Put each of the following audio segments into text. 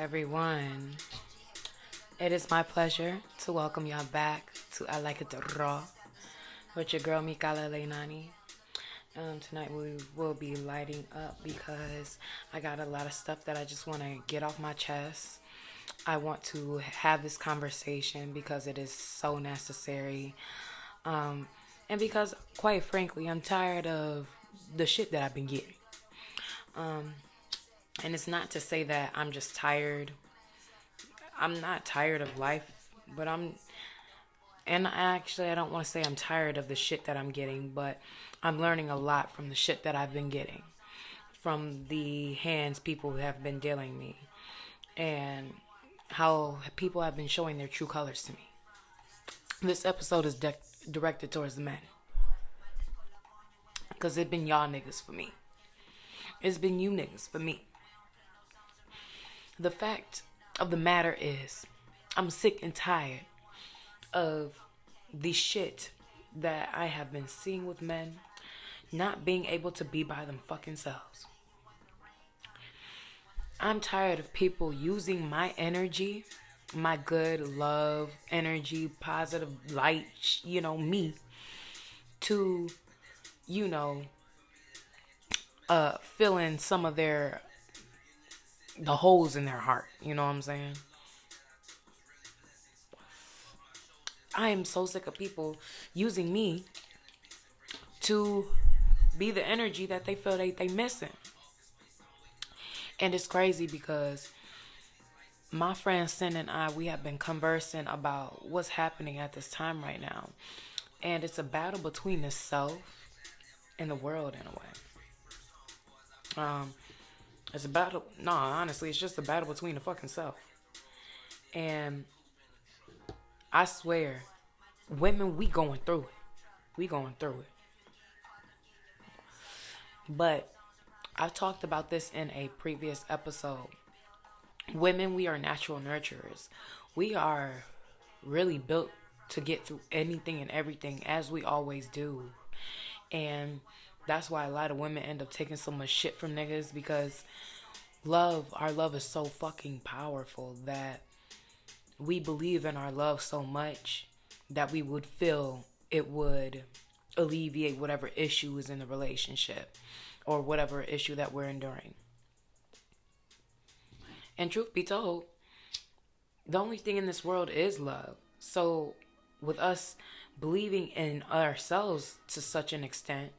everyone. It is my pleasure to welcome y'all back to I Like It Raw with your girl Mikala Leinani. Tonight we will be lighting up because I got a lot of stuff that I just want to get off my chest. I want to have this conversation because it is so necessary. And because, quite frankly, I'm tired of the shit that I've been getting. And it's not to say that I'm just tired. I'm not tired of life, but I don't want to say I'm tired of the shit that I'm getting, but I'm learning a lot from the shit that I've been getting, from the hands people have been dealing me, and how people have been showing their true colors to me. This episode is directed towards the men, because it's been y'all niggas for me. It's been you niggas for me. The fact of the matter is, I'm sick and tired of the shit that I have been seeing with men not being able to be by them fucking selves. I'm tired of people using my energy, my good love, energy, positive light, me, to, fill in some of the holes in their heart. You know what I'm saying? I am so sick of people using me to be the energy that they feel they missing. And it's crazy because my friend Sin and I, we have been conversing about what's happening at this time right now. And it's a battle between the self and the world in a way. It's a battle. No, honestly, it's just a battle between the fucking self. And I swear, women, we going through it. We going through it. But I've talked about this in a previous episode. Women, we are natural nurturers. We are really built to get through anything and everything, as we always do. And that's why a lot of women end up taking so much shit from niggas, because our love is so fucking powerful that we believe in our love so much that we would feel it would alleviate whatever issue is in the relationship or whatever issue that we're enduring. And truth be told, the only thing in this world is love. So with us believing in ourselves to such an extent,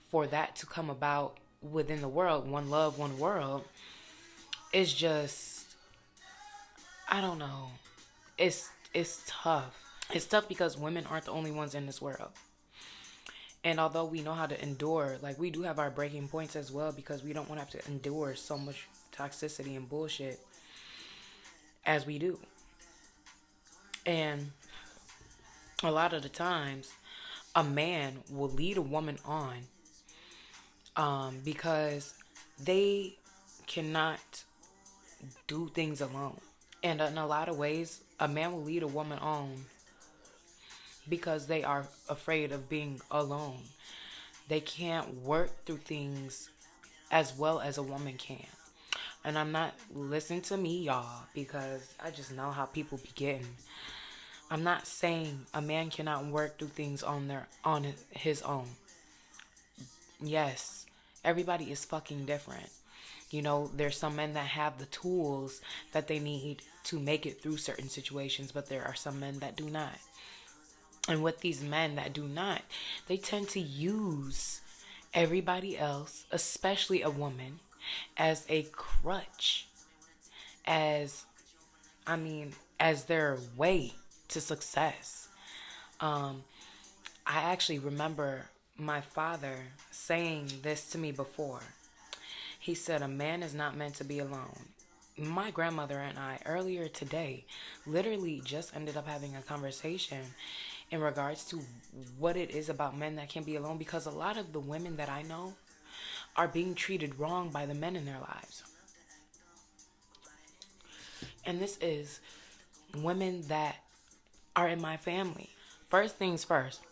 for that to come about within the world, one love, one world, is just, I don't know. It's tough. It's tough because women aren't the only ones in this world. And although we know how to endure, like, we do have our breaking points as well, because we don't want to have to endure so much toxicity and bullshit as we do. And a lot of the times, a man will lead a woman on because they cannot do things alone. And in a lot of ways, a man will lead a woman on because they are afraid of being alone. They can't work through things as well as a woman can. And I'm not, listen to me, y'all, because I just know how people be getting. I'm not saying a man cannot work through things on his own. Yes, everybody is fucking different. There's some men that have the tools that they need to make it through certain situations, but there are some men that do not. And with these men that do not, they tend to use everybody else, especially a woman, as a crutch, as their way to success. I actually remember my father saying this to me before. He said, a man is not meant to be alone. My grandmother and I, earlier today, literally just ended up having a conversation in regards to what it is about men that can be alone, because a lot of the women that I know are being treated wrong by the men in their lives. And this is women that are in my family. First things first,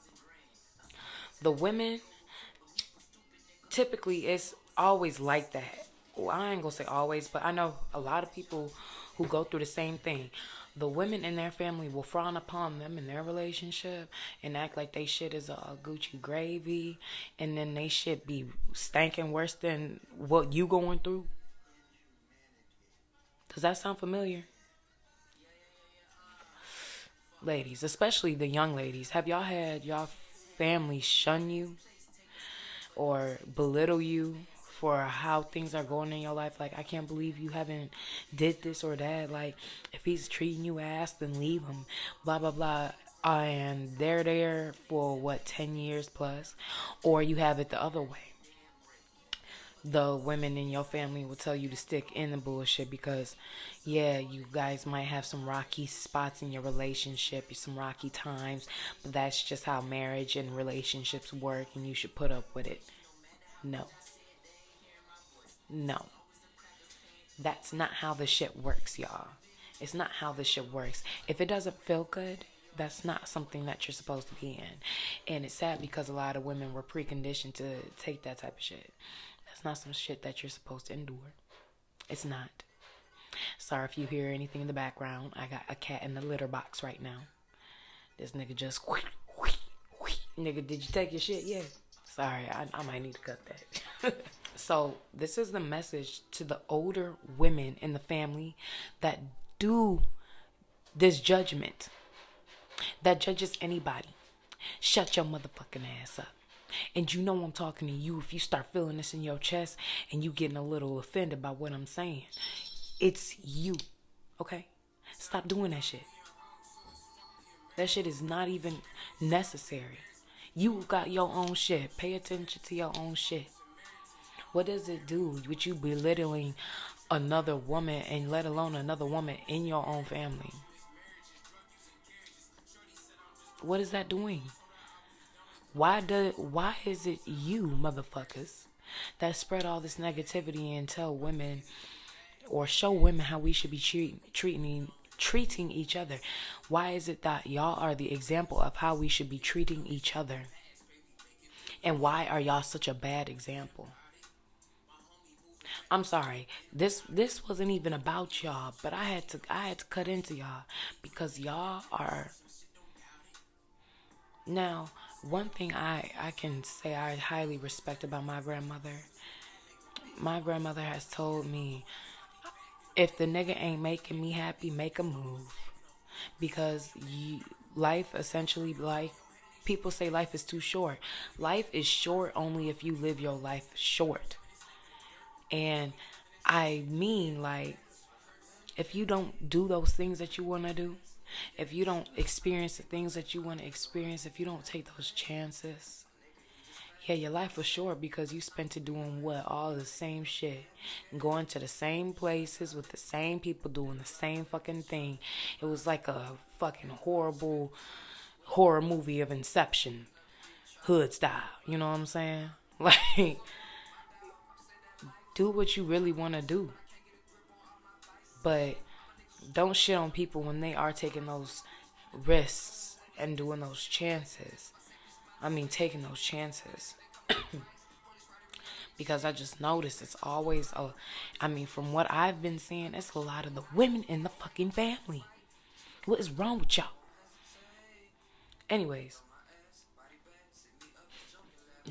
the women, typically it's always like that. well, I ain't gonna say always, but I know a lot of people who go through the same thing. The women in their family will frown upon them in their relationship and act like they shit is a Gucci gravy, and then they shit be stanking worse than what you going through. Does that sound familiar? Ladies, especially the young ladies, have y'all had y'all family shun you or belittle you for how things are going in your life? Like, I can't believe you haven't did this or that. Like, if he's treating you ass, then leave him. Blah blah blah. And they're there for what, 10 years plus, or you have it the other way. The women in your family will tell you to stick in the bullshit because, yeah, you guys might have some rocky spots in your relationship, some rocky times, but that's just how marriage and relationships work, and you should put up with it. No. No. That's not how this shit works, y'all. It's not how this shit works. If it doesn't feel good, that's not something that you're supposed to be in. And it's sad because a lot of women were preconditioned to take that type of shit. That's not some shit that you're supposed to endure. It's not. Sorry if you hear anything in the background. I got a cat in the litter box right now. This nigga just... Nigga, did you take your shit? Yeah. Sorry, I might need to cut that. So, this is the message to the older women in the family that do this judgment. That judges anybody. Shut your motherfucking ass up. And you know I'm talking to you if you start feeling this in your chest and you getting a little offended by what I'm saying. It's you. Okay? Stop doing that shit. That shit is not even necessary. You got your own shit. Pay attention to your own shit. What does it do with you belittling another woman, and let alone another woman in your own family? What is that doing? Why is it you motherfuckers that spread all this negativity and tell women or show women how we should be treating each other? Why is it that y'all are the example of how we should be treating each other? And why are y'all such a bad example? I'm sorry. This wasn't even about y'all, but I had to cut into y'all because y'all are. Now, one thing I can say I highly respect about my grandmother has told me, if the nigga ain't making me happy, make a move. Because life essentially, like, people say life is too short. Life is short only if you live your life short. And I mean, like, if you don't do those things that you want to do, if you don't experience the things that you want to experience, if you don't take those chances, yeah, your life was short because you spent it doing what? All the same shit. Going to the same places with the same people doing the same fucking thing. It was like a fucking horrible horror movie of Inception. Hood style. You know what I'm saying? Like, do what you really want to do. But don't shit on people when they are taking those risks and doing those chances. I mean, taking those chances. Because I just noticed it's always, from what I've been seeing, it's a lot of the women in the fucking family. What is wrong with y'all? Anyways.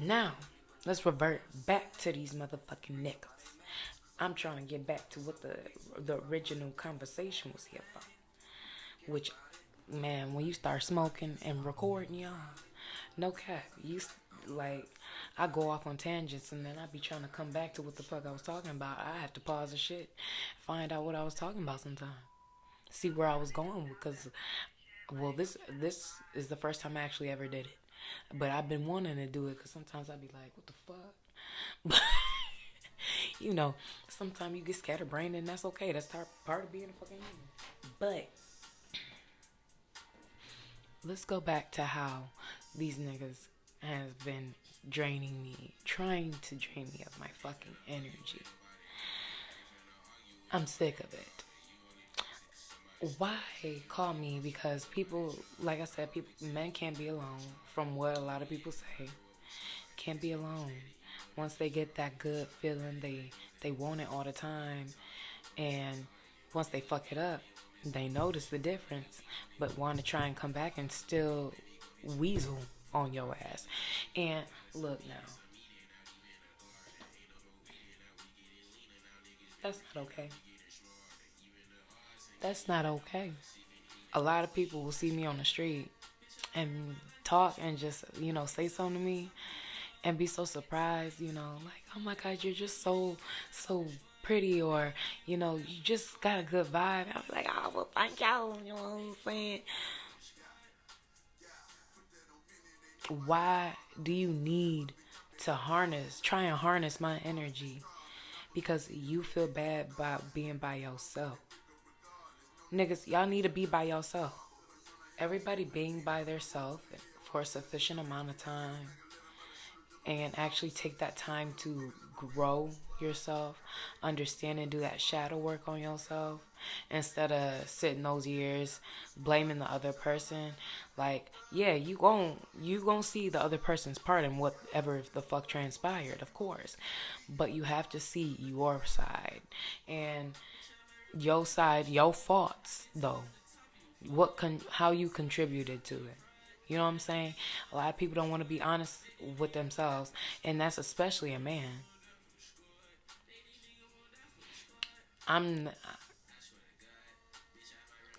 Now, let's revert back to these motherfucking niggas. I'm trying to get back to what the original conversation was here for. Which, man, when you start smoking and recording, y'all, no cap, I go off on tangents and then I be trying to come back to what the fuck I was talking about. I have to pause the shit, find out what I was talking about sometime, see where I was going, because, well, this is the first time I actually ever did it. But I've been wanting to do it because sometimes I be like, what the fuck? But, you know, sometimes you get scatterbrained and that's okay. That's part of being a fucking human. But let's go back to how these niggas have been draining me, trying to drain me of my fucking energy. I'm sick of it. Why call me? Because people, like I said, men can't be alone. From what a lot of people say, can't be alone. Once they get that good feeling, they want it all the time. And once they fuck it up, they notice the difference, but want to try and come back and still weasel on your ass. And look now, that's not okay. That's not okay. A lot of people will see me on the street and talk and just, say something to me and be so surprised, like, oh my God, you're just so pretty, or, you just got a good vibe. I'll be like, oh, well, thank y'all, you know what I'm saying? Why do you need to try and harness my energy? Because you feel bad about being by yourself. Niggas, y'all need to be by yourself. Everybody being by theirself for a sufficient amount of time and actually take that time to grow yourself, understand and do that shadow work on yourself instead of sitting those years blaming the other person. Like, yeah, you gon' see the other person's part in whatever the fuck transpired, of course, but you have to see your side and your side, your faults though. How you contributed to it. You know what I'm saying? A lot of people don't want to be honest with themselves, and that's especially a man. I'm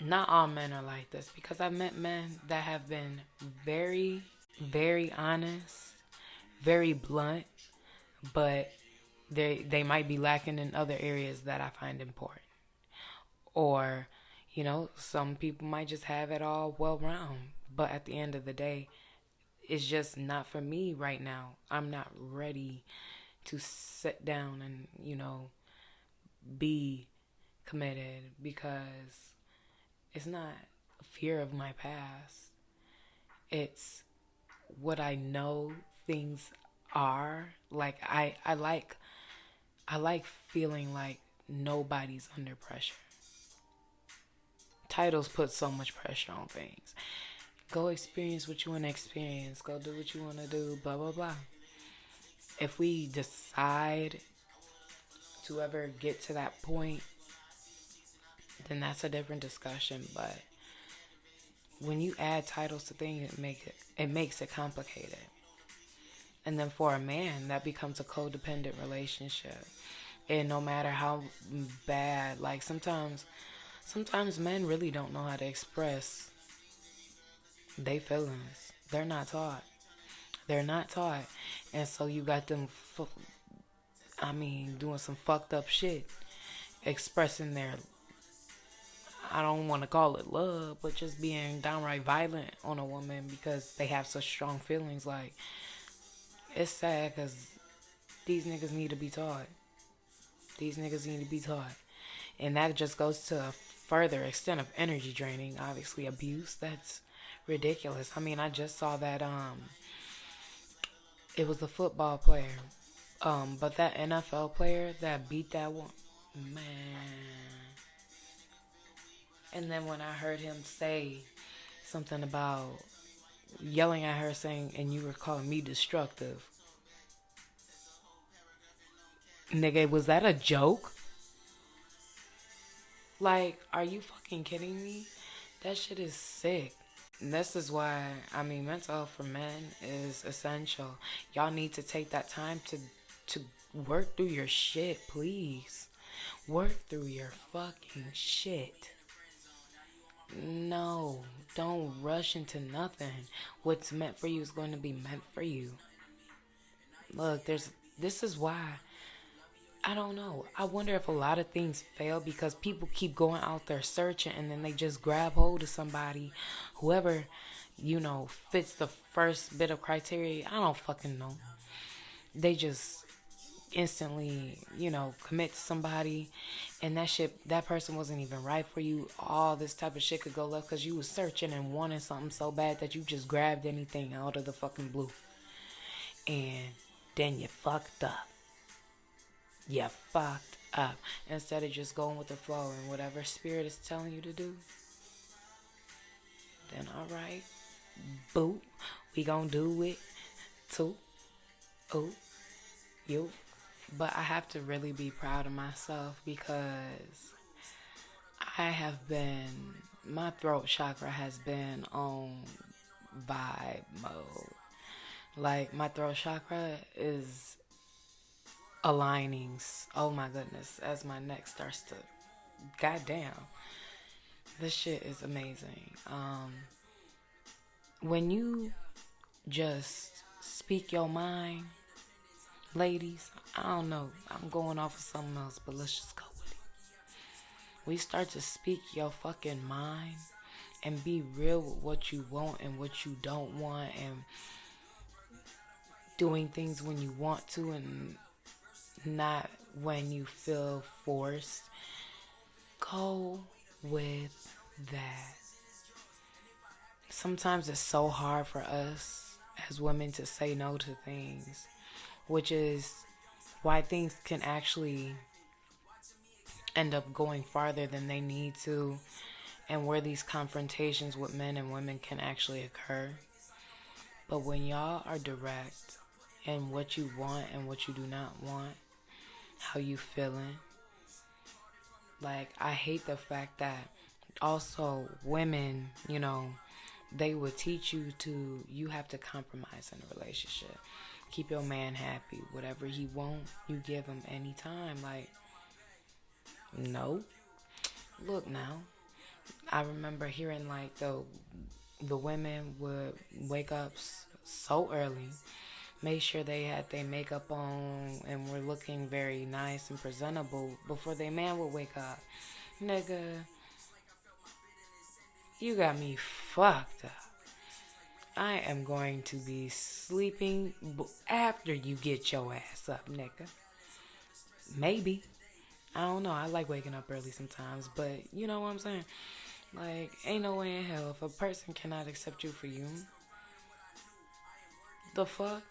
Not all men are like this, because I've met men that have been very, very honest, very blunt, but they might be lacking in other areas that I find important. Or, some people might just have it all well round, but at the end of the day, it's just not for me right now. I'm not ready to sit down and, be committed, because it's not fear of my past. It's what I know things are. Like I like feeling like nobody's under pressure. Titles put so much pressure on things. Go experience what you want to experience. Go do what you want to do. Blah, blah, blah. If we decide to ever get to that point, then that's a different discussion. But when you add titles to things, it makes it complicated. And then for a man, that becomes a codependent relationship. And no matter how bad, like sometimes men really don't know how to express they feelings. They're not taught. And so you got them, doing some fucked up shit. Expressing their, I don't want to call it love, but just being downright violent on a woman because they have such strong feelings. Like, it's sad because these niggas need to be taught. And that just goes to a further extent of energy draining. Obviously, abuse. That's ridiculous. I just saw that it was a football player. But that NFL player that beat that one, man. And then when I heard him say something about yelling at her saying, and you were calling me destructive. Nigga, was that a joke? Like, are you fucking kidding me? That shit is sick. And this is why, mental health for men is essential. Y'all need to take that time to work through your shit, please. Work through your fucking shit. No, don't rush into nothing. What's meant for you is going to be meant for you. Look, this is why, I don't know. I wonder if a lot of things fail because people keep going out there searching and then they just grab hold of somebody, whoever, fits the first bit of criteria. I don't fucking know. They just instantly, commit to somebody, and that person wasn't even right for you. All this type of shit could go left because you was searching and wanting something so bad that you just grabbed anything out of the fucking blue. And then you fucked up. Instead of just going with the flow and whatever spirit is telling you to do, then alright, boo, we gonna do it too. Oh, You, but I have to really be proud of myself because I have been, my throat chakra has been on vibe mode. Like, my throat chakra is aligning. Oh my goodness, as my neck starts to, goddamn, this shit is amazing. When you just speak your mind, ladies, I don't know, I'm going off of something else, but let's just go with it. We start to speak your fucking mind and be real with what you want and what you don't want, and doing things when you want to and not when you feel forced. Go with that. Sometimes it's so hard for us as women to say no to things, which is why things can actually end up going farther than they need to, and where these confrontations with men and women can actually occur. But when y'all are direct in what you want and what you do not want, how you feeling, like, I hate the fact that also women, they would teach you you have to compromise in a relationship. Keep your man happy. Whatever he want, you give him anytime. Like, no. Look now. I remember hearing like the women would wake up so early, make sure they had their makeup on and were looking very nice and presentable before their man would wake up. Nigga, you got me fucked up. I am going to be sleeping after you get your ass up, nigga. Maybe. I don't know. I like waking up early sometimes, but you know what I'm saying? Like, ain't no way in hell if a person cannot accept you for you. The fuck?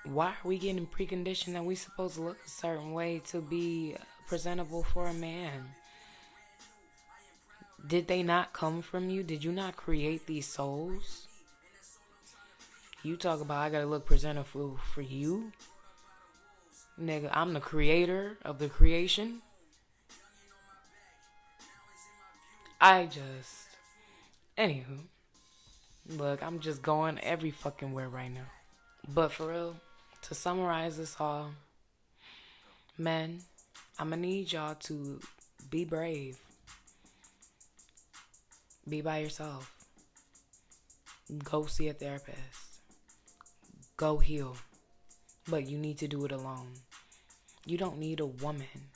Why are we getting preconditioned that we supposed to look a certain way to be presentable for a man? Did they not come from you? Did you not create these souls? You talk about I gotta look presentable for you? Nigga, I'm the creator of the creation. Anywho, look, I'm just going every fucking where right now. But for real, to summarize this all, men, I'm gonna need y'all to be brave. Be by yourself. Go see a therapist. Go heal. But you need to do it alone. You don't need a woman.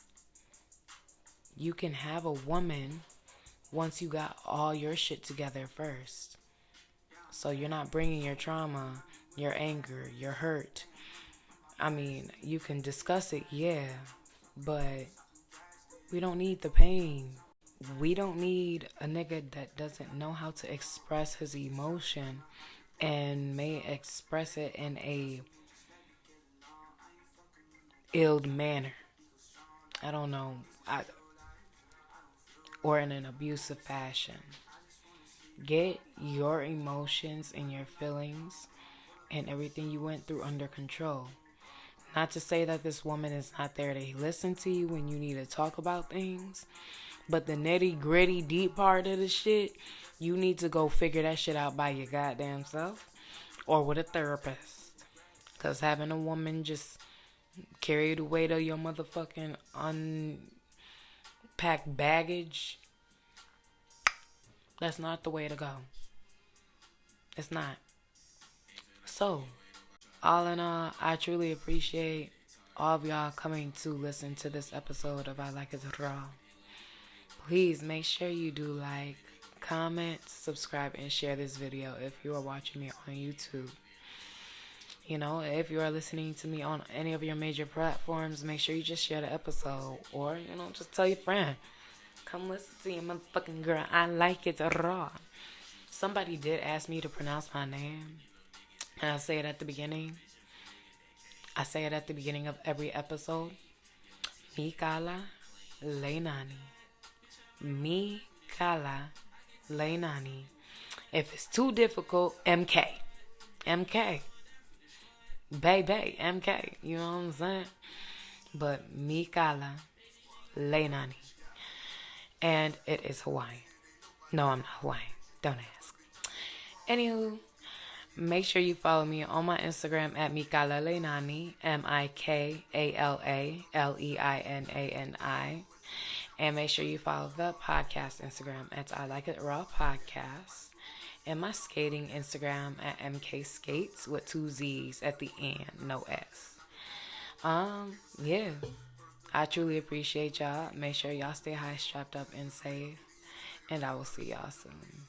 You can have a woman once you got all your shit together first. So you're not bringing your trauma, your anger, your hurt. I mean, you can discuss it, yeah, but we don't need the pain. We don't need a nigga that doesn't know how to express his emotion and may express it in a ill manner. I don't know. Or in an abusive fashion. Get your emotions and your feelings and everything you went through under control. Not to say that this woman is not there to listen to you when you need to talk about things, but the nitty gritty deep part of the shit, you need to go figure that shit out by your goddamn self or with a therapist. Because having a woman just carry the weight of your motherfucking unpacked baggage, that's not the way to go. It's not. So, all in all, I truly appreciate all of y'all coming to listen to this episode of I Like It Raw. Please make sure you do like, comment, subscribe, and share this video if you are watching me on YouTube. If you are listening to me on any of your major platforms, make sure you just share the episode. Or, just tell your friend. Come listen to your motherfucking girl. I like it raw. Somebody did ask me to pronounce my name. And I say it at the beginning. I say it at the beginning of every episode. Mikala Leinani. Mikala Leinani. If it's too difficult, MK. MK. Baby, MK. You know what I'm saying? But Mikala Leinani. And it is Hawaiian. No, I'm not Hawaiian. Don't ask. Anywho, make sure you follow me on my Instagram at Mikala Leinani, MikaLeinani. And make sure you follow the podcast Instagram at I Like It Raw Podcast. And my skating Instagram at MK Skates with 2 Z's at the end, no S. Yeah. I truly appreciate y'all. Make sure y'all stay high, strapped up, and safe. And I will see y'all soon.